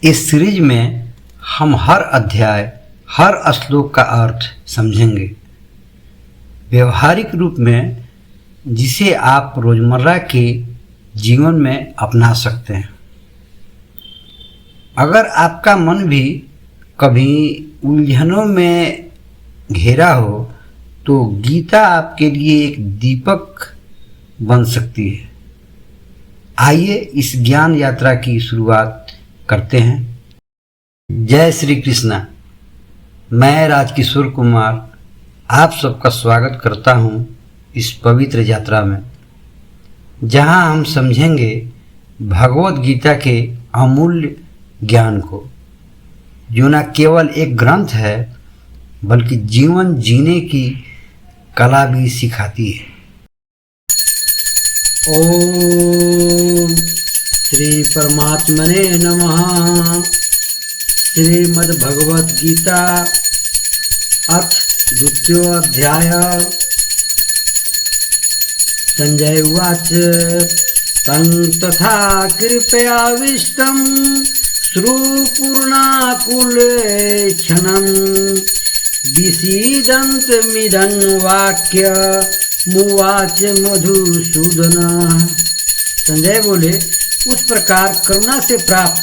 इस सीरीज में हम हर अध्याय, हर श्लोक का अर्थ समझेंगे व्यवहारिक रूप में, जिसे आप रोजमर्रा के जीवन में अपना सकते हैं। अगर आपका मन भी कभी उलझनों में घेरा हो तो गीता आपके लिए एक दीपक बन सकती है। आइए इस ज्ञान यात्रा की शुरुआत करते हैं। जय श्री कृष्णा। मैं राजकिशोर कुमार आप सबका स्वागत करता हूं इस पवित्र यात्रा में, जहां हम समझेंगे भगवत गीता के अमूल्य ज्ञान को, जो न केवल एक ग्रंथ है बल्कि जीवन जीने की कला भी सिखाती है। ओम श्री परमात्मने नमः। श्रीमद्भगवत गीता अथ द्वितीयोऽध्याय। संजय उवाच तं तथा कृपयाविष्टं श्रुपूर्णाकुलेक्षणं विसीदन्तमिदं वाक्यमुवाच मधुसूदन। संजय बोले, उस प्रकार करुणा से प्राप्त,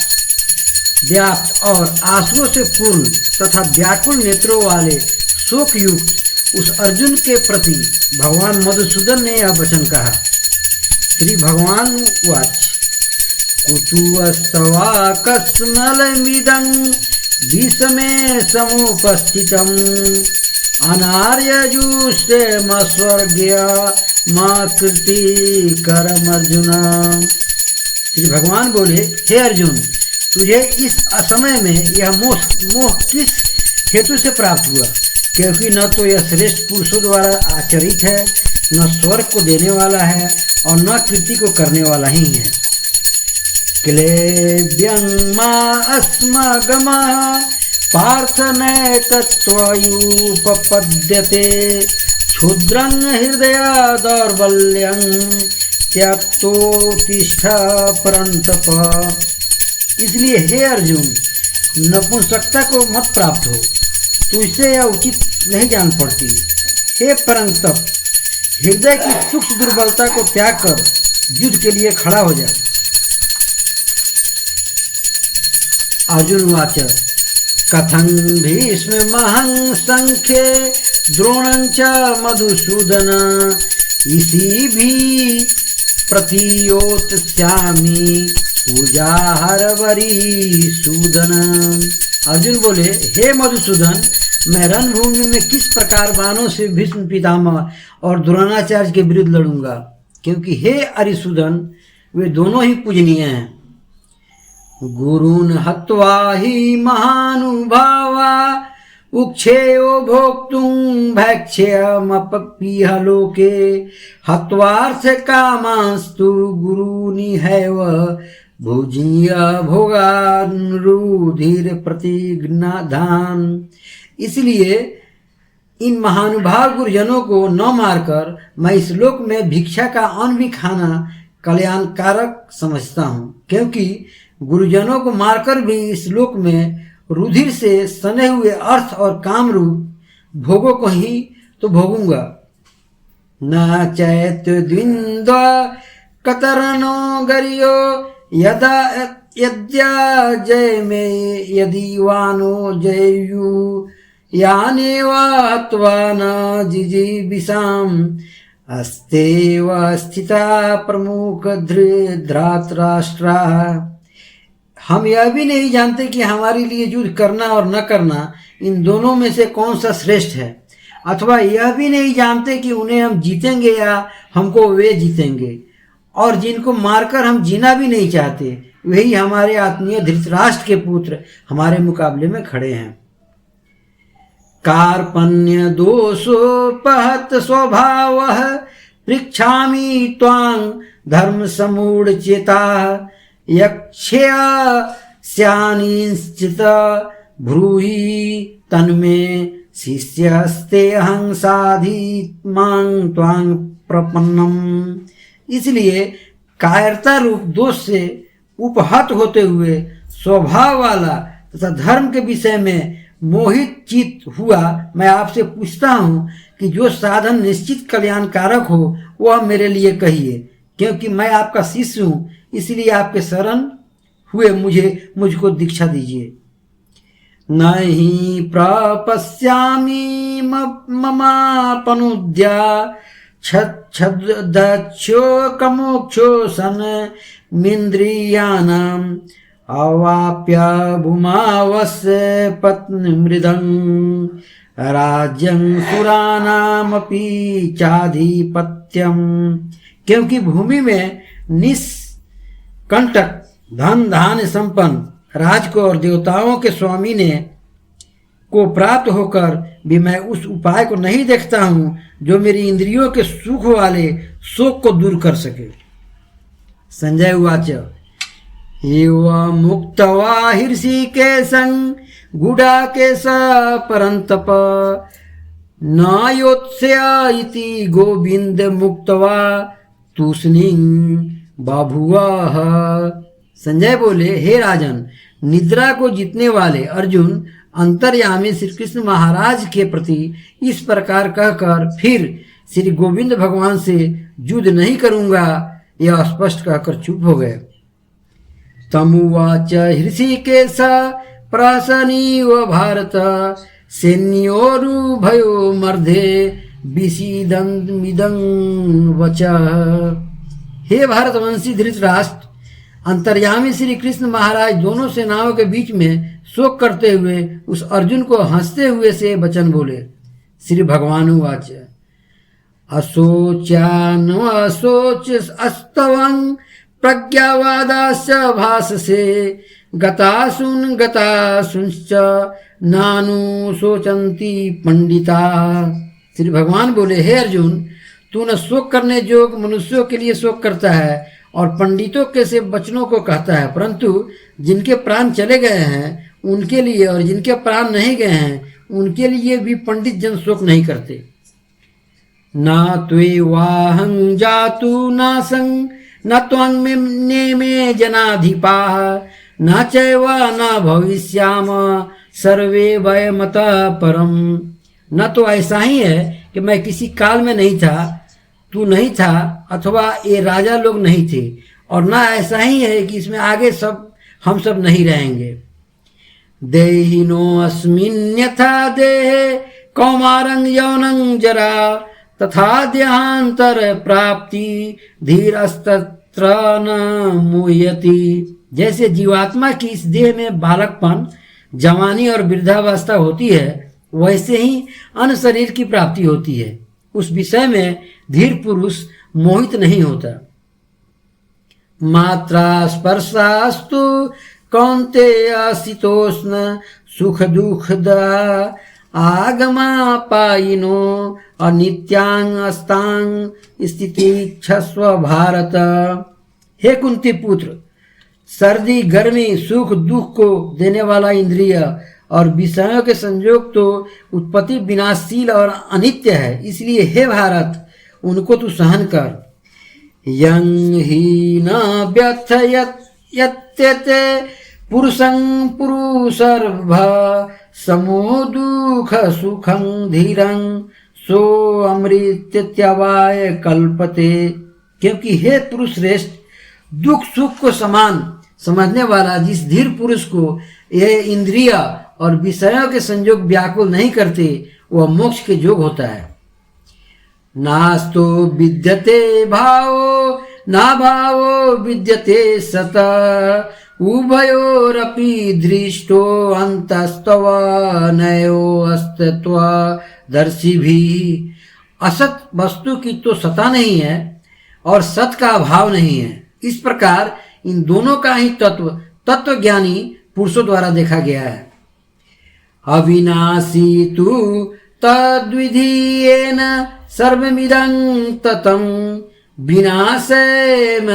व्याप्त और आंसुओं से पूर्ण तथा व्याकुल नेत्रों वाले शोक युक्त उस अर्जुन के प्रति भगवान मधुसूदन ने यह वचन कहा। श्री भगवान उवाच कुतुस्तवा कस्मलमिदं विषमे समुपस्थितम् अनार्यजुष्टे स्वर्गीय कृति करमर्जुन। श्री भगवान बोले, हे अर्जुन, तुझे इस असमय में यह मोह किस हेतु से प्राप्त हुआ? क्योंकि न तो यह श्रेष्ठ पुरुषों द्वारा आचरित है, न स्वर्ग को देने वाला है और न कीर्ति को करने वाला ही है। क्लेव्यं मा अस्मगमा पार्थ नैतत्त्वयुपपद्यते क्षुद्रं हृदय दौर्बल्यं त्यक्तोत्तिष्ठ परन्तप। इसलिए हे अर्जुन, नपुंसकता को मत प्राप्त हो, तुझसे यह उचित नहीं जान पड़ती। हे परंतप, हृदय की सूक्ष्म दुर्बलता को त्याग कर युद्ध के लिए खड़ा हो जा। अर्जुन वाच कथं भीष्ममहं संख्ये द्रोणं च मधुसूदन इसी भी प्रतियोत्स्यामि पूजा हरवरी सूदन। अर्जुन बोले, हे मधुसूदन, मैं रणभूमि में किस प्रकार बाणों से भीष्म पितामह और द्रोणाचार्य के विरुद्ध लड़ूंगा, क्योंकि हे अरिसूदन, वे दोनों ही पूजनीय हैं। गुरून् हत्वा हि महानुभावा उक्षेयो भोक्तुं भैक्ष्यमपीह लोके हत्वार्थ कामांस्तु गुरूनिहैव भुजीय भोगान् रुधिर प्रतिघ्नाधान। इसलिए इन महानुभाव गुरुजनों को न मारकर मैं इस लोक में भिक्षा का अन्न भी खाना कल्याणकारक समझता हूँ, क्योंकि गुरुजनों को मारकर भी इस लोक में रुधिर से सने हुए अर्थ और काम रूप भोगों को ही तो भोगूंगा। न चैत्य द्विंद्व कतरनो गरियो यदा यद्या जय में यदि वानो जयु याने वात्वा न जिजीविषाम् अस्तेव स्थिता प्रमुख धृतराष्ट्रा। हम यह भी नहीं जानते कि हमारे लिए युद्ध करना और न करना इन दोनों में से कौन सा श्रेष्ठ है, अथवा यह भी नहीं जानते कि उन्हें हम जीतेंगे या हमको वे जीतेंगे। और जिनको मारकर हम जीना भी नहीं चाहते, वही हमारे आत्मीय धृतराष्ट्र के पुत्र हमारे मुकाबले में खड़े हैं। कार्पण्य दोषोपहत स्वभावः पृच्छामि त्वां धर्म समूढ़ चेता यक्ष्यास्यानिश्चित ब्रूहि तन्मे शिष्यस्ते अहं साधिमां त्वां प्रपन्नम। इसलिए कायरता रूप दोष से उपहत होते हुए स्वभाव वाला तथा धर्म के विषय में मोहित चित हुआ मैं आपसे पूछता हूँ कि जो साधन निश्चित कल्याणकारक हो वह मेरे लिए कहिए, क्योंकि मैं आपका शिष्य हूँ, इसलिए आपके शरण हुए मुझको दीक्षा दीजिए। नहीं प्रपश्यामि ममापनुद्या छद्दक्षो कमोक्षो सन मिन्द्रियाणाम् अवाप्य भूमावस्य पत्नी मृदं राज्यं सुरानामपि चाधिपत्यम। क्योंकि भूमि में निष्कंटक धन धान्य संपन्न राज को और देवताओं के स्वामी ने को प्राप्त होकर भी मैं उस उपाय को नहीं देखता हूँ जो मेरी इंद्रियों के सुख वाले शोक को दूर कर सके। संजय उवाच एवं मुक्त्वा हृषीकेशं गुडाकेश परन्तप न योत्स्य इति गोविंद मुक्त्वा तूष्णीं बभूवः। संजय बोले, हे राजन, निद्रा को जीतने वाले अर्जुन अंतर्यामी श्री कृष्ण महाराज के प्रति इस प्रकार कहकर फिर श्री गोविंद भगवान से युद्ध नहीं करूंगा यह स्पष्ट कहकर चुप हो गए। तमुवाच हृषीकेश प्रसन्नीव भारत सैन्योरुभयो मर्धे विषीदन्मिदं वचः। हे भारतवंशी धृतराष्ट्र, अंतर्यामी श्री कृष्ण महाराज दोनों सेनाओं के बीच में शोक करते हुए उस अर्जुन को हंसते हुए से वचन बोले। श्री भगवान उवाच अशोच अस्तवं प्रज्ञावादाश्च भाससे गतासुंश्च नानु शोचन्ति पंडिता। श्री भगवान बोले, हे अर्जुन, तू न शोक करने योग्य मनुष्यों के लिए शोक करता है और पंडितों के से वचनों को कहता है, परंतु जिनके प्राण चले गए हैं उनके लिए और जिनके प्राण नहीं गए हैं उनके लिए भी पंडित जन शोक नहीं करते। न त्वेवाहं जातु नासं न त्वं मे जनाधिपा न चैव न भविष्याम सर्वे वयमतः परम। न तो ऐसा ही है कि मैं किसी काल में नहीं था, तू नहीं था, अथवा ये राजा लोग नहीं थे, और न ऐसा ही है कि इसमें आगे हम सब नहीं रहेंगे। देहिनो अस्मिन्यथा देहे कौमारं यौनं जरा तथा देहांतर प्राप्ति धीरस्तत्र न मुह्यति। जैसे जीवात्मा की इस देह में बालकपन, जवानी और वृद्धावस्था होती है, वैसे ही अन्य शरीर की प्राप्ति होती है। उस विषय में धीर पुरुष मोहित नहीं होता। मात्रा स्पर्शास्तु कौन्तेय शीतोष्ण सुख दुःखदा आगमा पायिनो अनित्यांग अस्तांग स्थितिक्षस्व भारत। हे कुंती पुत्र, सर्दी गर्मी सुख दुख को देने वाला इंद्रिय और विषयों के संयोग तो उत्पत्ति विनाशशील और अनित्य है, इसलिए हे भारत उनको तू सहन कर। यं हि न व्यथयत्यते पुरुषं पुरुषर्भ समो दुख सुखं धीरं सो अमृत्यवाय कल्पते। क्योंकि हे पुरुष श्रेष्ठ, दुख सुख को समान समझने वाला जिस धीर पुरुष को यह इंद्रिय और विषयों के संयोग व्याकुल नहीं करते वह मोक्ष के योग होता है। नास्तो विद्यते भावो ना भावो विद्यते सत उभयोरपि दृष्टो अंतस्तव नयो अस्तित्व दर्शी भी। असत वस्तु की तो सता नहीं है और सत का अभाव नहीं है। इस प्रकार इन दोनों का ही तत्व ज्ञानी पुरुषों द्वारा देखा गया है। अविनाशी तु तद्विधीयेन सर्वमिदं ततं विनाशेन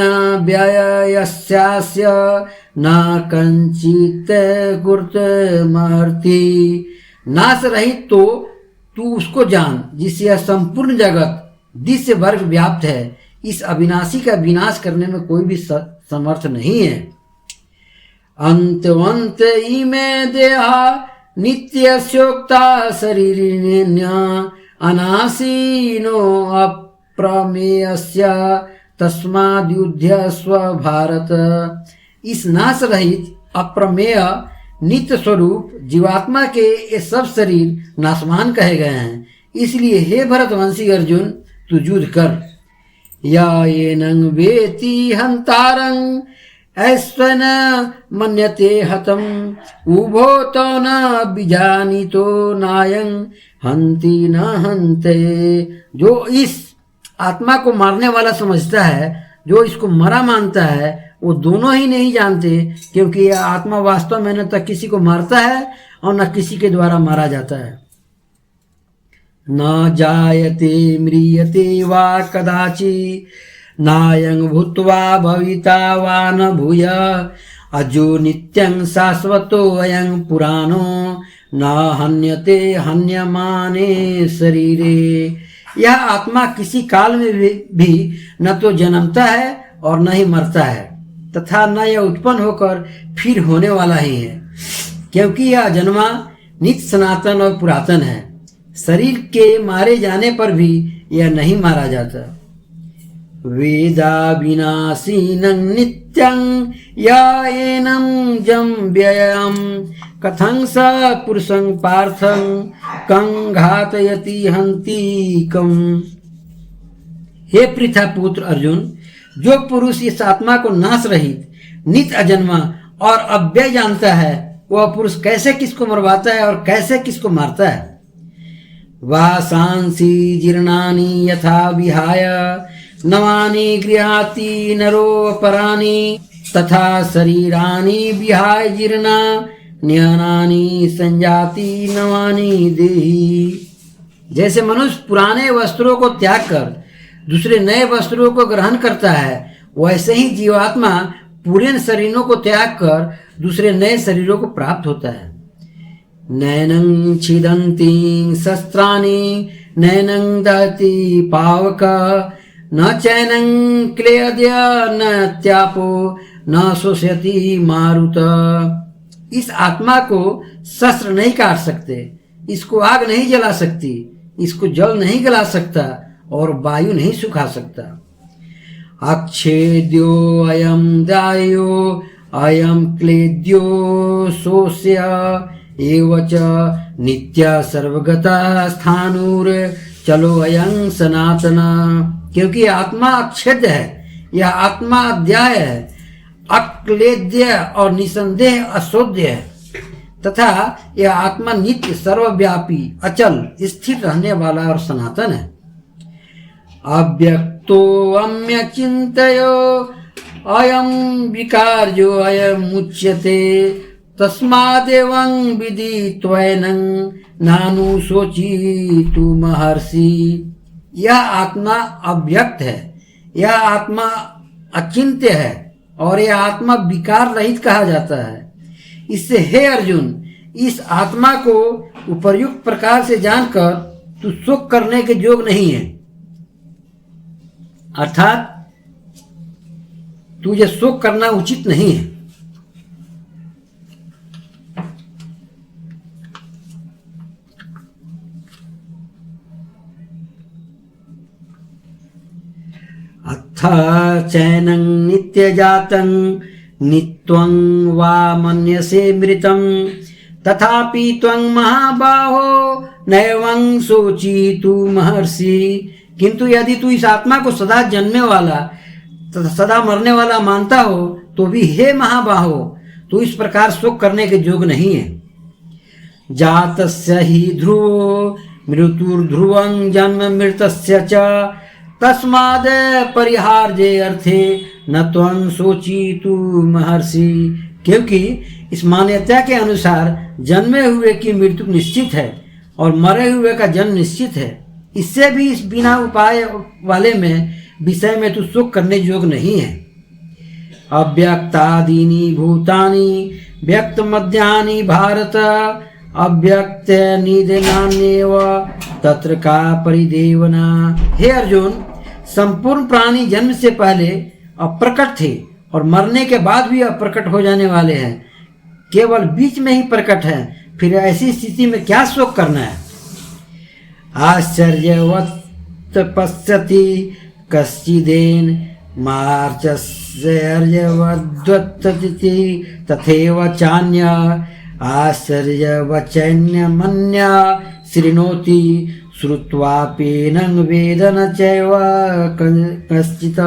व्ययस्यास्य न कंचित गुरुतमर्ति। नाश रहित तो तू उसको जान जिससे यह संपूर्ण जगत दिश्य वर्ग व्याप्त है। इस अविनाशी का विनाश करने में कोई भी समर्थ नहीं है। अंतवंत इमे देहा नित्यस्योक्ता शरीरिण्य अनासीनो अप्रमेयस्य तस्माद्युध्यस्व भारत। इस नाश रहित अप्रमेय नित्य स्वरूप जीवात्मा के ये सब शरीर नाशवान कहे गए हैं। इसलिए हे भरतवंशी अर्जुन, तू युद्ध कर। या येनं वेति हंतारं ऐस्वन मन्यते हतम उभो तो न बिजानीतो नायं हंति न हंते। जो इस आत्मा को मारने वाला समझता है, जो इसको मरा मानता है, वो दोनों ही नहीं जानते, क्योंकि यह आत्मा वास्तव में न तो किसी को मारता है और न किसी के द्वारा मारा जाता है। न जायते म्रियते वा कदाचि नायं भूत्वा भविता वा न भूय अजो नित्यं शाश्वतो अयं पुराणो न हन्यते हन्यमाने शरीरे। यह आत्मा किसी काल में भी न तो जन्मता है और न ही मरता है, तथा न यह उत्पन्न होकर फिर होने वाला ही है, क्योंकि यह जन्मा नित्य सनातन और पुरातन है। शरीर के मारे जाने पर भी यह नहीं मारा जाता। वेदा विनाशीनं नित्यं या एनं जम व्ययम् कथं स पुरुषं पार्थं कं घातयति हन्तिकम्। हे पृथा पुत्र अर्जुन, जो पुरुष इस आत्मा को नाश रहित नित्य अजन्मा और अव्यय जानता है, वह पुरुष कैसे किसको मरवाता है और कैसे किसको मारता है। वासांसि जीर्णानि यथा विहाय नवानि गृहाति नरो परानि तथा शरीरानि विहाय जीर्णा न्यनानि संजाति नवानि देहि। जैसे मनुष्य पुराने वस्त्रों को त्याग कर दूसरे नए वस्त्रों को ग्रहण करता है, वैसे ही जीवात्मा पुराने शरीरों को त्याग कर दूसरे नए शरीरों को प्राप्त होता है। नैनं छिदन्ति शस्त्राणि नैनं दहति पावक न चैनं क्लेद्य न त्यापो न शोषयति मारुत। इस आत्मा को शस्त्र नहीं काट सकते, इसको आग नहीं जला सकती, इसको जल नहीं गला सकता और वायु नहीं सुखा सकता। अक्षेद्यो अयम दायो अयम क्लेद्यो शोष्य एवच नित्य सर्वगता स्थानुर चलो अयं सनातन। क्योंकि आत्मा अक्षेद्य है, यह आत्मा अध्याय है, अक्लेद्य और निसंदेह अशोध्य है, तथा यह आत्मा नित्य सर्वव्यापी अचल स्थिर रहने वाला और सनातन है। अव्यक्तो अम्यचिन्तयो अयं विकार्यो अयं उच्यते तस्मादेवं विदित्वैनं नानु शोचितु महर्षि। यह आत्मा अव्यक्त है, यह आत्मा अचिंत्य है और यह आत्मा विकार रहित कहा जाता है। इससे हे अर्जुन, इस आत्मा को उपर्युक्त प्रकार से जानकर तू शोक करने के योग्य नहीं है, अर्थात तुझे शोक करना उचित नहीं है। अथ चैनं नित्यजातं नित्वं वा मन्यसे मृतं तथापि त्वं महाबाहो नैवं शोचितु महर्षि। किंतु यदि तू इस आत्मा को सदा जन्मने वाला तथा सदा मरने वाला मानता हो, तो भी हे महाबाहो, तू इस प्रकार शोक करने के योग्य नहीं है। जातस्य हि ध्रुवो मृत्युर्ध्रुवं जन्म मृतस्य च तस्माद् परिहार्ये अर्थे न त्वं शोचितु महर्षि। क्योंकि इस मान्यता के अनुसार जन्मे हुए की मृत्यु निश्चित है और मरे हुए का जन्म निश्चित है। इससे भी इस बिना उपाय वाले में विषय में तू शोक करने योग्य नहीं है। अव्यक्तादीनि भूतानि व्यक्त मध्यानि भारत अव्यक्त निधनान्येव तत्र का परिदेवना। हे अर्जुन, संपूर्ण प्राणी जन्म से पहले अप्रकट थे और मरने के बाद भी अब प्रकट हो जाने वाले हैं, केवल बीच में ही प्रकट है, फिर ऐसी स्थिति में क्या शोक करना है। आश्चर्यवत् पश्यति कश्चिदेन मार्चस्यर्यवद्वत्तति तथैव चान्य आश्चर्यवचैन्यमन्या शृणोति श्रुत्वाप्येनं वेद न चैव कश्चित्।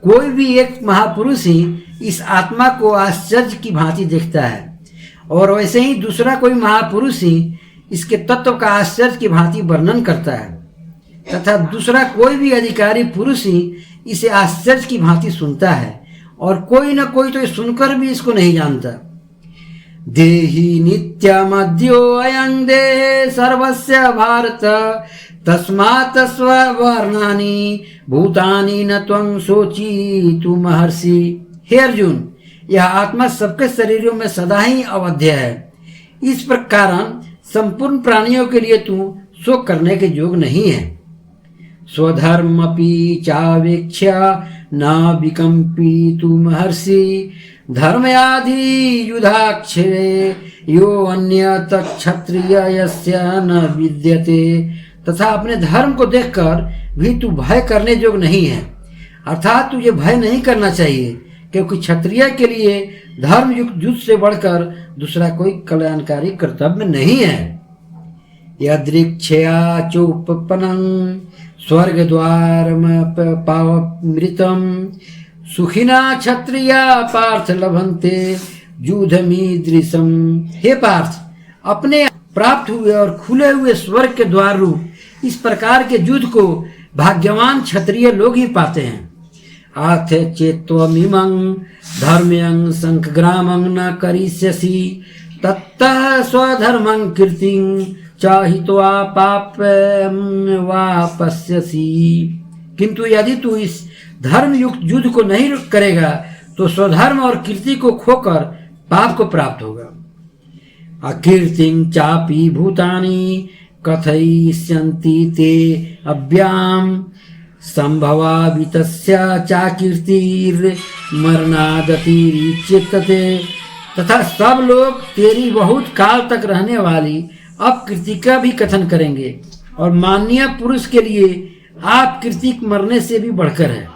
कोई भी एक महापुरुष ही इस आत्मा को आश्चर्य की भांति देखता है, और वैसे ही दूसरा कोई महापुरुष ही इसके तत्व का आश्चर्य की भांति वर्णन करता है, तथा दूसरा कोई भी अधिकारी पुरुष ही इसे आश्चर्य की भांति सुनता है, और कोई न कोई तो सुनकर भी इसको नहीं जानता। देहि नित्यमद्यो अयं देहे सर्वस्य भारत तस्मात् स्ववर्णानि भूतानि न त्वं शोचितु महर्षि। हे अर्जुन, यह आत्मा सबके शरीरों में सदा ही अवध्य है, इस प्रकार संपूर्ण प्राणियों के लिए तू शोक करने के योग्य नहीं है। स्वधर्मपि चावेक्ष्य न विकम्पितु महर्षि धर्मयाधि युधाक्षरे यो अन्य तत्क्षत्रिय यस्य न विद्यते। तथा अपने धर्म को देखकर भी तू भय करने योग्य नहीं है, अर्थात तुझे भय नहीं करना चाहिए, क्योंकि क्षत्रिय के लिए धर्म युक्त युद्ध से बढ़कर दूसरा कोई कल्याणकारी कर्तव्य नहीं है। यदृक्षया चोपपनं स्वर्ग द्वारमपावमृतं सुखिना क्षत्रिया पार्थ लभन्ते युद्धमीदृशम्। हे पार्थ, अपने प्राप्त हुए और खुले हुए स्वर्ग के द्वार रूप इस प्रकार के युद्ध को भाग्यवान क्षत्रिय लोग ही पाते हैं। आथ चेत्त्वमिमं धर्म्यं संग्रामं न करिष्यसि तत्तः स्वधर्मं कीर्तिं चाहित्वा पापं वापस्यसि। किंतु यदि तू इस धर्म युक्त युद्ध को नहीं करेगा तो स्वधर्म और कीर्ति को खोकर पाप को प्राप्त होगा। अकीर्तिं चापि भूतानि कथयिष्यन्ति ते अव्याम संभवावितस्य चाकीर्तिर्मरणादतिरिच्यते। तथा सब लोग तेरी बहुत काल तक रहने वाली अपकीर्ति का भी कथन करेंगे, और माननीय पुरुष के लिए आप कीर्ति मरने से भी बढ़कर है।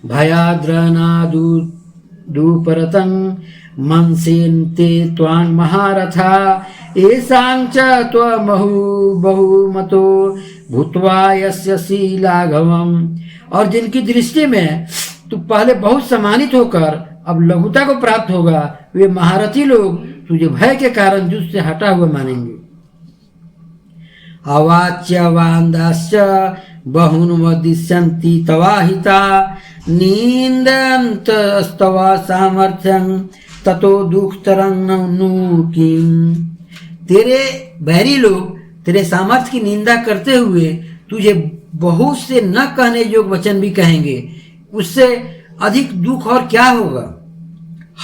भयाद्रनादुपरतं मनसेन्ते त्वां महारथा येषां च त्वमहु बहुमतो भूत्वा यस्यसि लाघवम्। और जिनकी दृष्टि में तू पहले बहुत सम्मानित होकर अब लघुता को प्राप्त होगा, वे महारथी लोग तुझे भय के कारण युद्ध से हटा हुआ मानेंगे। अवाच्यवान्दाश्च बहुन वदिष्यन्ति तवाहिता निन्दन्तस्तव सामर्थ्यं ततो दुःखतरं नु किम्। तेरे बैरी लोग तेरे सामर्थ्य की निंदा करते हुए तुझे बहुत से न कहने योग्य वचन भी कहेंगे, उससे अधिक दुख और क्या होगा।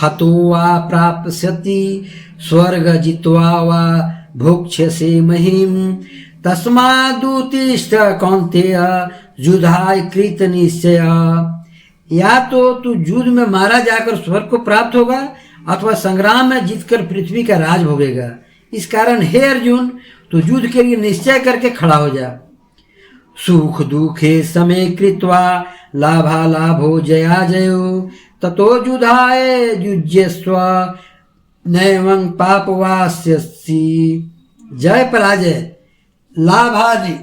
हतो वा प्राप्स्यति स्वर्ग जित्वा वा भोक्ष्यसे महीम् तस्मादुत्तिष्ठ कौन्तेय युद्धाय कृत निश्चय। या तो तू युद्ध में मारा जाकर स्वर्ग को प्राप्त होगा अथवा संग्राम में जीतकर पृथ्वी का राज भोगेगा। इस कारण हे अर्जुन, तू युद्ध के लिए निश्चय करके खड़ा हो जा। सुख दुखे समय कृत्वा लाभा लाभो जया जयो ततो युद्धाय युज्यस्व नैवं पापवास्यसि। जय पराजय, लाभ आदि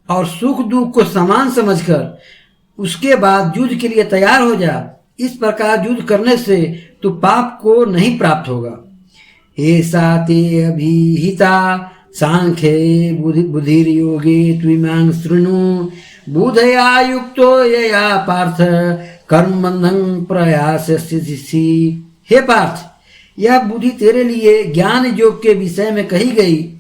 और सुख दुख को समान समझकर उसके बाद युद्ध के लिए तैयार हो जा। इस प्रकार युद्ध करने से तू पाप को नहीं प्राप्त होगा। एषा ते अभिहिता सांख्ये बुद्धिर्योगे त्विमां शृणु बुधया युक्तो यया पार्थ कर्मबन्धं प्रयास्यसि। हे पार्थ, यह बुद्धि तेरे लिए ज्ञान योग के विषय में कही गई,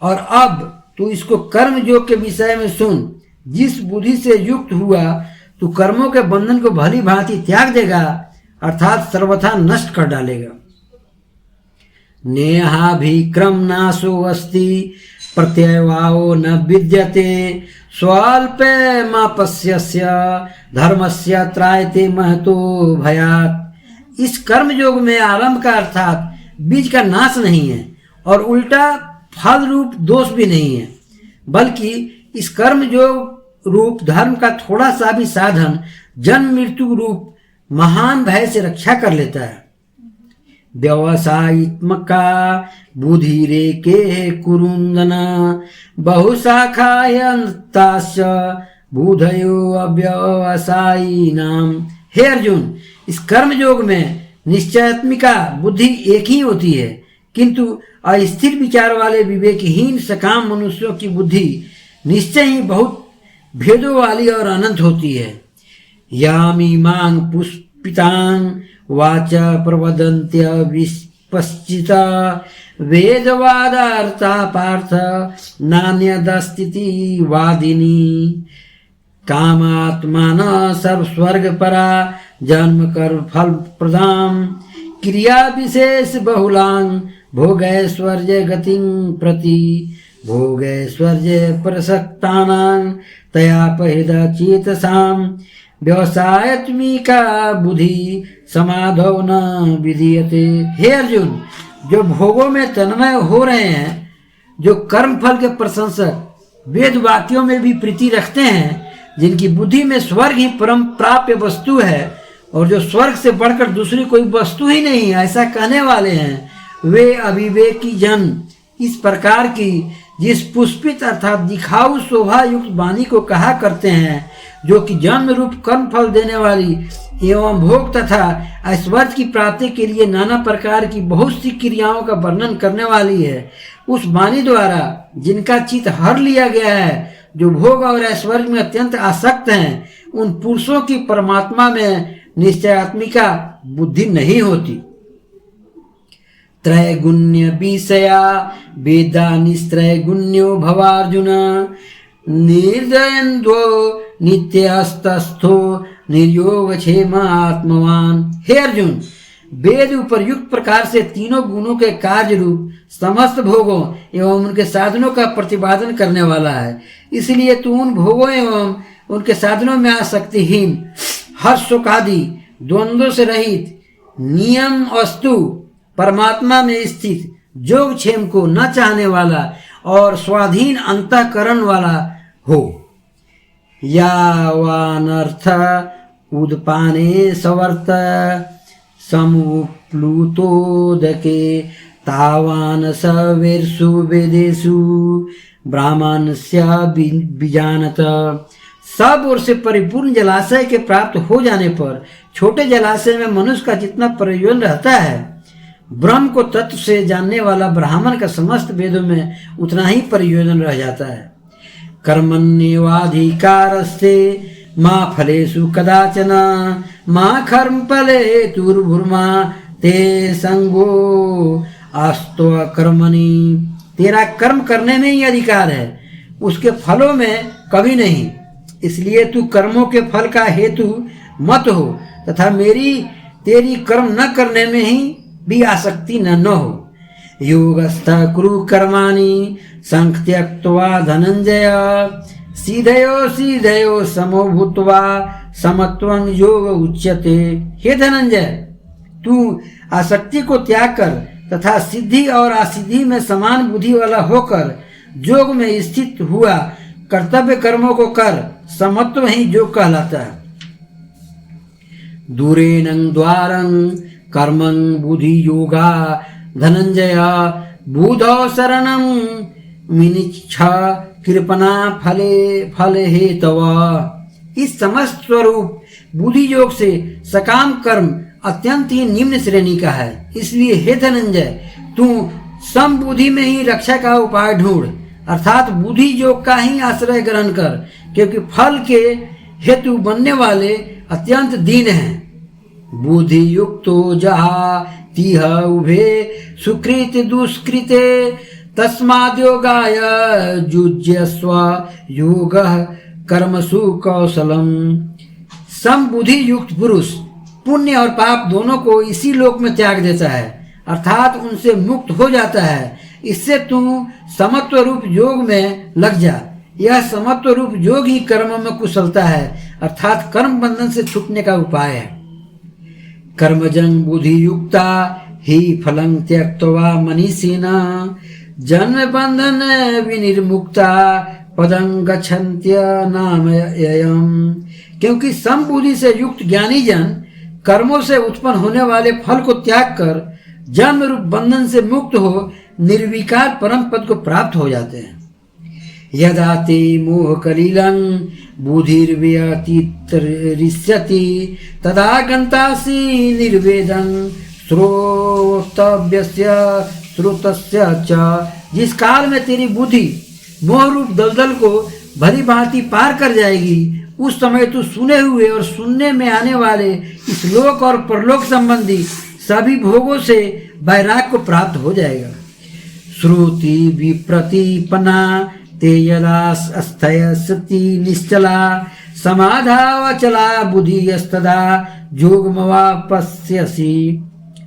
और अब तू इसको कर्म योग के विषय में सुन। जिस बुद्धि से युक्त हुआ तू कर्मों के बंधन को भली भांति त्याग देगा, अर्थात सर्वथा नष्ट कर डालेगा। नेहाभिक्रम नाशो अस्ति प्रत्ययवाओ न विद्यते स्वल्पे मापस्यस्य धर्मस्य त्रायते महतो भयात्। इस कर्म योग में आरंभ का अर्थात बीज का नाश नहीं है और उल्टा फल रूप दोष भी नहीं है, बल्कि इस कर्म योग रूप धर्म का थोड़ा सा भी साधन जन्म मृत्यु रूप महान भय से रक्षा कर लेता है। व्यवसायित्मका बुद्धि रेके कुरुंदना बहुशाखायन्ताश्च बुधयो अव्यवसायी नाम। हे अर्जुन, इस कर्म योग में निश्चयात्मिका बुद्धि एक ही होती है, किंतु अस्थिर विचार वाले विवेकहीन सकाम मनुष्यों की बुद्धि निश्चय ही बहुत भेदों वाली और अनंत होती है। यामी मांग पुष्पितांग वाच प्रवदन्त्य विपश्चिता वेदवादार्था पार्थ नान्यदस्तिति वादिनी। कामात्मान सर्वस्वर्ग परा जन्म कर फल प्रदाम क्रिया विशेष बहुलांग भोगैश्वर्य गतिं प्रति भोगैश्वर्य प्रसक्तानां तयापहिद चेतसाम व्यवसायत्मिका बुद्धि समाधौ न विधीयते। हे अर्जुन, जो भोगों में तन्मय हो रहे हैं, जो कर्म फल के प्रशंसक वेद वाक्यों में भी प्रीति रखते हैं, जिनकी बुद्धि में स्वर्ग ही परम प्राप्य वस्तु है और जो स्वर्ग से बढ़कर दूसरी कोई वस्तु ही नहीं है, ऐसा कहने वाले हैं, वे अविवेकी जन इस प्रकार की जिस पुष्पित अर्थात दिखाऊ शोभा युक्त वाणी को कहा करते हैं, जो कि जन्म रूप कर्म फल देने वाली एवं भोग तथा ऐश्वर्य की प्राप्ति के लिए नाना प्रकार की बहुत सी क्रियाओं का वर्णन करने वाली है, उस वाणी द्वारा जिनका चित्त हर लिया गया है, जो भोग और ऐश्वर्य में अत्यंत आसक्त हैं, उन पुरुषों की परमात्मा में निश्चयात्मिका बुद्धि नहीं होती। त्रैगुण्य विषया वेदा निस्त्रैगुण्यो भवार्जुन निर्दयन्द्वो नित्यस्तस्थो निर्योग क्षेम आत्मवान। हे अर्जुन, वेद उपर्युक्त प्रकार से तीनों गुणों के कार्य रूप समस्त भोगों एवं उनके साधनों का प्रतिपादन करने वाला है, इसलिए तू उन भोगों एवं उनके साधनों में आसक्तिहीन, हर्ष शोकादि द्वंद्वों से रहित, नियम वस्तु परमात्मा में स्थित, जोग क्षेम को न चाहने वाला और स्वाधीन अंतःकरण वाला हो। यावानर्थ उदपाने सवर्त समुप्लुतोदके तावान सवेर्षु वेदेषु ब्राह्मणस्य बीजानत। सब ओर से परिपूर्ण जलाशय के प्राप्त हो जाने पर छोटे जलाशय में मनुष्य का जितना प्रयोजन रहता है, ब्रह्म को तत्व से जानने वाला ब्राह्मण का समस्त वेदों में उतना ही प्रयोजन रह जाता है। कर्मण्येवाधिकारस्ते मा फलेषु कदाचन मा कर्मफले हेतुर्भुर्मा ते संगो अस्तो कर्मणि। तेरा कर्म करने में ही अधिकार है, उसके फलों में कभी नहीं, इसलिए तू कर्मों के फल का हेतु मत हो तथा तेरी कर्म न करने में ही भी आसक्ति न हो। योगस्थ कुरु कर्माणि संख त्यक्त्वा धनंजय सीधयो समो भूत्वा समत्वं योग उच्यते। हे धनंजय, तू आसक्ति को त्याग कर तथा सिद्धि और असिद्धि में समान बुद्धि वाला होकर योग में स्थित हुआ कर्तव्य कर्मों को कर, समत्व ही योग कहलाता है। दूरेनं द्वारं कर्मं बुद्धि योगा धनंजय बुधौ शरणं मिनिच्छा कृपणा फले हेतव। इस समस्त स्वरूप बुद्धि योग से सकाम कर्म अत्यंत ही निम्न श्रेणी का है, इसलिए हे धनंजय, तू सम बुद्धि में ही रक्षा का उपाय ढूंढ, अर्थात बुद्धि योग का ही आश्रय ग्रहण कर, क्योंकि फल के हेतु बनने वाले अत्यंत दीन हैं। बुद्धि युक्तो जहा तिह उभे सुकृत दुष्कृते तस्माद् योगाय जुज्यस्व योगः कर्मसु कौशलम। सम बुद्धि युक्त पुरुष पुण्य और पाप दोनों को इसी लोक में त्याग देता है, अर्थात उनसे मुक्त हो जाता है। इससे तू समत्व रूप योग में लग जा। यह समत्व रूप योग ही कर्म में कुशलता है, अर्थात कर्म बंधन से छूटने का उपाय है। कर्मजं बुद्धि युक्ता ही फलं त्यक्त्वा मनीषिणा जन्म बंधन विनिर्मुक्ता पदं गच्छन्त्य नामयम्। क्योंकि समबुद्धि से युक्त ज्ञानी जन कर्मों से उत्पन्न होने वाले फल को त्याग कर जन्म रूप बंधन से मुक्त हो निर्विकार परम पद को प्राप्त हो जाते हैं। यदा ते मोह कलिलं बुधिर्व्यतिरिष्यति तदा गन्तासि निर्वेदं श्रोतव्यस्य श्रुतस्य च। जिस काल में तेरी बुद्धि मोह रूप दलदल को भली भांति पार कर जाएगी, उस समय तू सुने हुए और सुनने में आने वाले इस लोक और परलोक संबंधी सभी भोगों से वैराग को प्राप्त हो जाएगा। श्रुति विप्रतिपन्ना ते यदा अस्थय सति निश्चला समाधावचला बुद्धि यस्तदा जोगमवापस्यसि।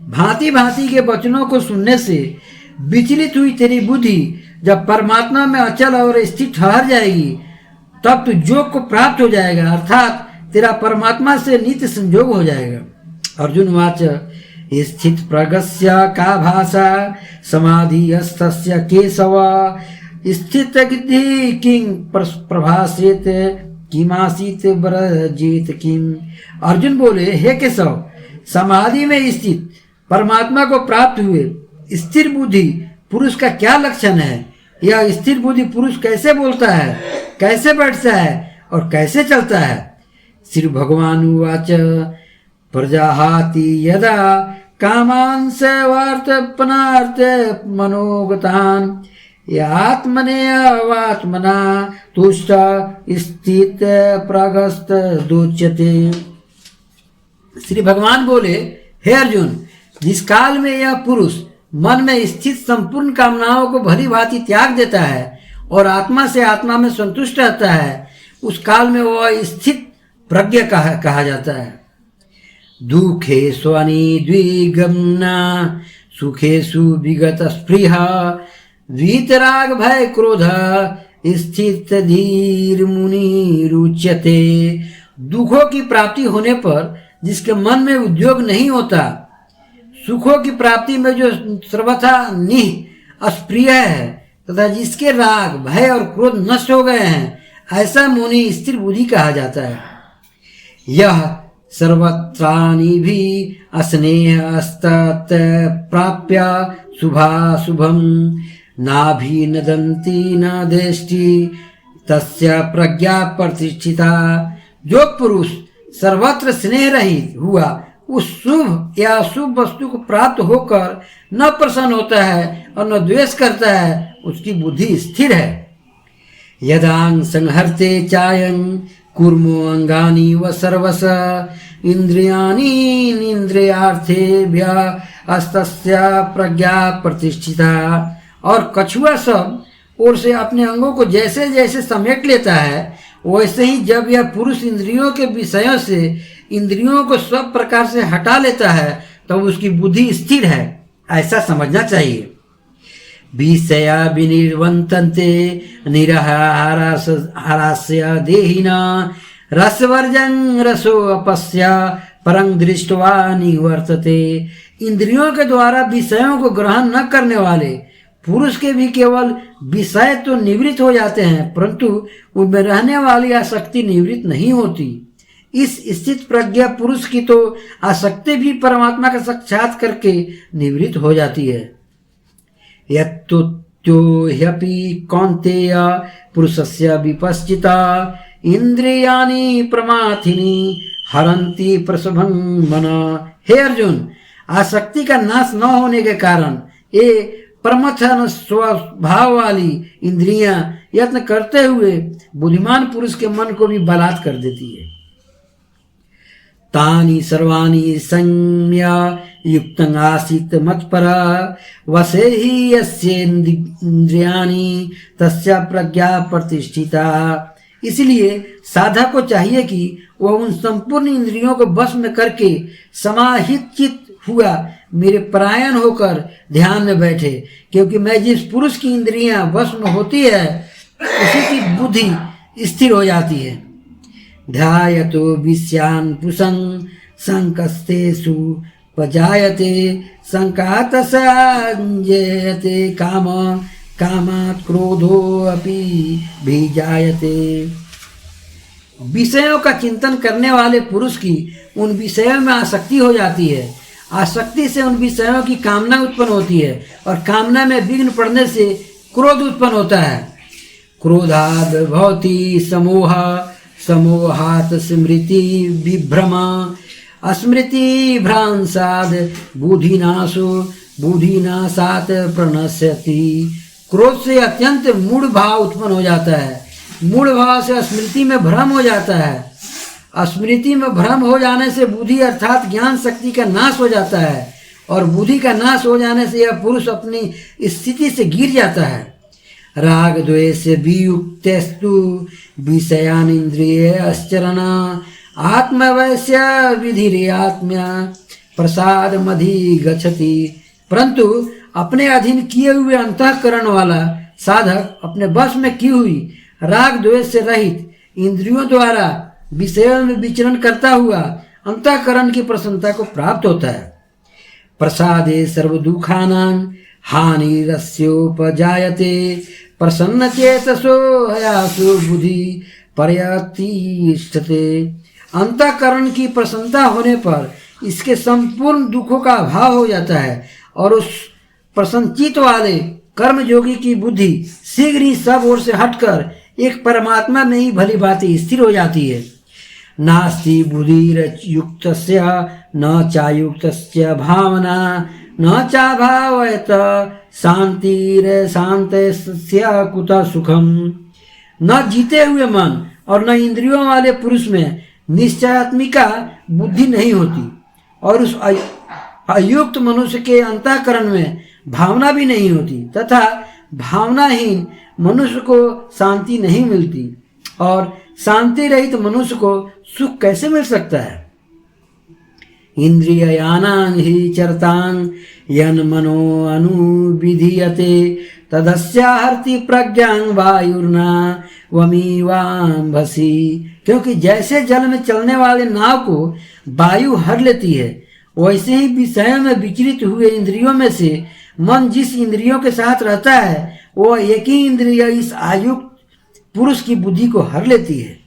भांति भांति के वचनों को सुनने से विचलित हुई तेरी बुद्धि जब परमात्मा में अचल और स्थिर ठहर जाएगी, तब तू योग को प्राप्त हो जाएगा, अर्थात तेरा परमात्मा से नित्य संयोग हो जाएगा। अर्जुन वाच स्थित प्रगस्य का भाषा समाधिस्तस्य केशव स्थित गिद्धि किं प्रभासेत किमासीत ब्रजेत किम। अर्जुन बोले, हे केशव, समाधि में स्थित परमात्मा को प्राप्त हुए स्थिर बुद्धि पुरुष का क्या लक्षण है? यह स्थिर बुद्धि पुरुष कैसे बोलता है, कैसे बैठता है और कैसे चलता है? श्री भगवान उवाच प्रजाहाति यदा कामान् सर्वार्थपनार्थ मनोगतान् आत्मनेवात्मना तुष्ट स्थित प्रगस्त दोच्यते। श्री भगवान बोले, हे अर्जुन, जिस काल में यह पुरुष मन में स्थित संपूर्ण कामनाओं को भली भांति त्याग देता है और आत्मा से आत्मा में संतुष्ट रहता है, उस काल में वह स्थित प्रज्ञ कहा जाता है। दुखे स्वनि द्विगमना सुखेषु विगत स्पृहा वीतराग भय क्रोध स्थित धीर मुनि रुच्यते। दुखों की प्राप्ति होने पर जिसके मन में उद्योग नहीं होता, सुखों की प्राप्ति में जो सर्वथा निह अस्प्रिय है तथा जिसके राग भय और क्रोध नष्ट हो गए हैं, ऐसा मुनि स्थिर बुद्धि कहा जाता है। यह सर्वत्राणि भी अस्नेह अस्तत प्राप्य शुभाशुभम नाभि नदंती न देष्टि तस्य प्रज्ञा प्रतिष्ठिता। जो पुरुष सर्वत्र स्नेह रहित हुआ उस शुभ या अशुभ वस्तु को प्राप्त होकर न प्रसन्न होता है और न द्वेष करता है, उसकी बुद्धि स्थिर है। यदांग संहर्ते चायं कुर्मो अंगानि व सर्वस इंद्रियाणि इंद्रियार्थेभ्य अस्तस्य प्रज्ञा प्रतिष्ठिता। और कछुआ सब ओर से अपने अंगों को जैसे जैसे समेट लेता है, वैसे ही जब यह पुरुष इंद्रियों के विषयों से इंद्रियों को सब प्रकार से हटा लेता है, तब उसकी बुद्धि स्थिर है, ऐसा समझना चाहिए। विषया विनिर्वन्तन्ते निरहारास्य देहिना रसवर्जं रसो अपस्य परं दृष्ट्वा निवर्तते। इंद्रियों के द्वारा विषयों को ग्रहण न करने वाले पुरुष के भी केवल विषय तो निवृत्त हो जाते हैं, परंतु उनमें रहने वाली आसक्ति निवृत्त नहीं होती। इस स्थित प्रज्ञा पुरुष की तो आसक्ति भी परमात्मा का साक्षात करके निवृत्त हो जाती है। यत्तुत्यो ह्यपि कौन्तेय पुरुषस्य विपश्चिता इंद्रियाणि प्रमाथिनी हरन्ति प्रसभं मन। हे अर्जुन, आसक्ति का नाश न होने के कारण ये प्रमथन स्वभाव वाली इंद्रियां यत्न करते हुए बुद्धिमान पुरुष के मन को भी बलात् कर देती है। तानि सर्वाणि संयम्य युक्तं आसीत् मत्परा वसे हि यस्येन्द्रियाणि तस्य प्रज्ञा प्रतिष्ठिता। इसलिए साधक को चाहिए कि वह उन संपूर्ण इंद्रियों को वश में करके समाहित चित्त हुआ मेरे परायण होकर ध्यान में बैठे, क्योंकि मैं जिस पुरुष की इंद्रियां वश में होती है उसी की बुद्धि स्थिर हो जाती है। ध्यायतो विषयान् पुषं संकस्तेषु पजायते संकात संजयते काम कामात् क्रोधो अपि भिजायते। विषयों का चिंतन करने वाले पुरुष की उन विषयों में आसक्ति हो जाती है। आसक्ति से उन विषयों की कामना उत्पन्न होती है और कामना में विघ्न पड़ने से क्रोध उत्पन्न होता है। क्रोधाद भवति समोह, समोहात स्मृति विभ्रम, अस्मृति भ्रांसाद बुद्धिनाशो, बुद्धिनाशात प्रणश्यति। क्रोध से अत्यंत मूढ़ भाव उत्पन्न हो जाता है। मूढ़ भाव से स्मृति में भ्रम हो जाता है। स्मृति में भ्रम हो जाने से बुद्धि अर्थात ज्ञान शक्ति का नाश हो जाता है और बुद्धि का नाश हो जाने से यह पुरुष अपनी स्थिति से गिर जाता है। राग द्वेष वियुक्तस्तु विषयान इंद्रियश्चरण आत्मवैश्य विधिरे आत्म्या प्रसाद मधि गच्छति। परंतु अपने अधीन किए हुए अंतःकरण वाला साधक अपने वश में की हुई राग द्वेष से रहित इंद्रियों द्वारा विषयों में विचरण करता हुआ अंतःकरण की प्रसन्नता को प्राप्त होता है। प्रसादे सर्व दुखानां हानिरस्योपजायते प्रसन्न चेतसो हयासु बुद्धि पर्यतिष्ठते। अंतःकरण की प्रसन्नता होने पर इसके संपूर्ण दुखों का अभाव हो जाता है और उस प्रसन्नचित वाले कर्मयोगी की बुद्धि शीघ्र ही सब ओर से हटकर एक परमात्मा में ही भली भांति स्थिर हो जाती है। नास्ति बुद्धिर्युक्तस्य न चायुक्तस्य भावना न चाभावयत शांतिर्शान्तस्य कुतः सुखम। न जीते हुए मन और न इंद्रियों वाले पुरुष में निश्चयात्मिका बुद्धि नहीं होती और उस अयुक्त मनुष्य के अंतःकरण में भावना भी नहीं होती तथा भावनाहीन मनुष्य को शांति नहीं मिलती और शांति रहित मनुष्य को सुख कैसे मिल सकता है। इंद्रियाणां हि चरतां यन मनो अनुविधीयते तदस्याहर्ति प्रज्ञां वायुर्ना वमीवांभसी। क्योंकि जैसे जल में चलने वाले नाव को वायु हर लेती है वैसे ही विषयों में विचलित हुए इंद्रियों में से मन जिस इंद्रियों के साथ रहता है वो एक ही इंद्रिय इस आयुक्त पुरुष की बुद्धि को हर लेती है।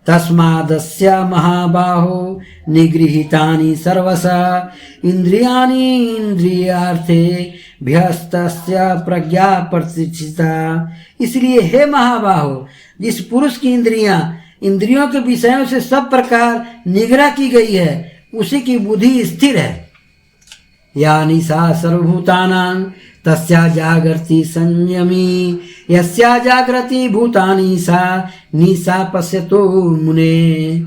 तस्मादस्य महाबाहो निगृहीतानि सर्वसा इंद्रियाणि इंद्रियार्थे भ्यस्तस्य प्रज्ञा प्रतिष्ठिता। इसलिए हे महाबाहो, जिस पुरुष की इंद्रियां इंद्रियों के विषयों से सब प्रकार निग्रह की गई है उसी की बुद्धि स्थिर है। या निशा सर्वभूतानां तस्या जागृति संयमी यस्या जागृति भूतानि सा निशा पश्यतो मुने।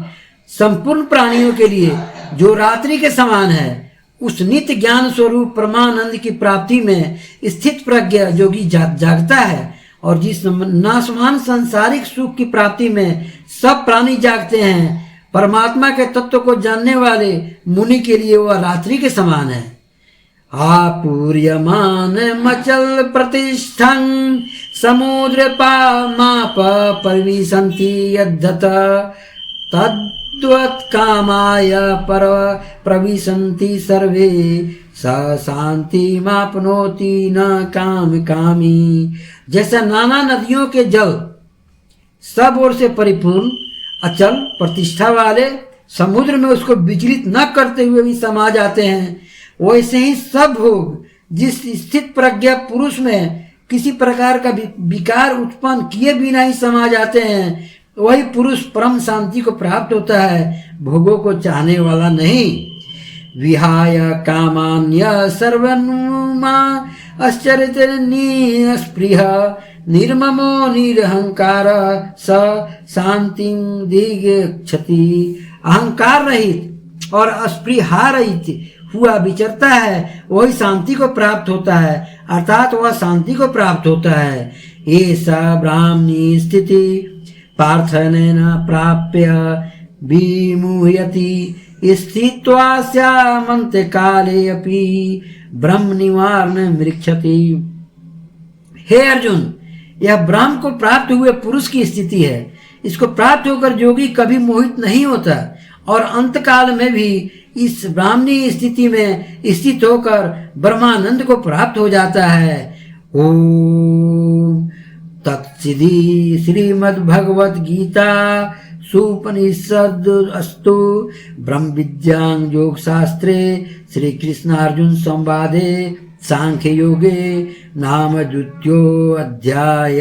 संपूर्ण प्राणियों के लिए जो रात्रि के समान है उस नित्य ज्ञान स्वरूप परमानंद की प्राप्ति में स्थित प्रज्ञ योगी जागता है और जिस नाशवान सांसारिक सुख की प्राप्ति में सब प्राणी जागते हैं परमात्मा के तत्व को जानने वाले मुनि के लिए वह रात्रि के समान है। आपूर्यमान मचल प्रतिष्ठं समुद्र माप परिविशन्ति यद्धत तद्वत् कामाय पर प्रविशन्ति सर्वे स शांति मापनोति न काम कामी। जैसा नाना नदियों के जल सब ओर से परिपूर्ण अचल प्रतिष्ठा वाले समुद्र में उसको विचलित न करते हुए भी समा जाते हैं वैसे ही सब भोग जिस स्थित प्रज्ञा पुरुष में किसी प्रकार का विकार उत्पन्न किए बिना ही समा जाते हैं वही पुरुष परम शांति को प्राप्त होता है, भोगों को चाहने वाला नहीं। विहाय कामान्य सर्वनुमा आश्चर्यनिस्पृह निर्ममो निरहंकार स शांतिं दिगच्छति। अहंकार रहित और अस्पृहा रहित हुआ विचरता है वही शांति को प्राप्त होता है, अर्थात वह शांति को प्राप्त होता है। ऐसा ब्राह्मणी स्थिति पार्थनेन प्राप्य विमुह्यति स्थित्वा स्यामन्ते काले अपि ब्रह्म निवारण मृक्षति। हे अर्जुन, यह ब्रह्म को प्राप्त हुए पुरुष की स्थिति है। इसको प्राप्त होकर योगी कभी मोहित नहीं होता और अंत काल में भी इस ब्राह्मणी स्थिति में स्थित होकर ब्रह्मानंद को प्राप्त हो जाता है। ओम तत्सिद्धि श्रीमद्भगवत गीता सुपनिषद अस्तु ब्रह्म विद्यांग योग शास्त्रे श्री कृष्णार्जुन संवादे सांख्य योगे नाम द्वितीयो अध्याय।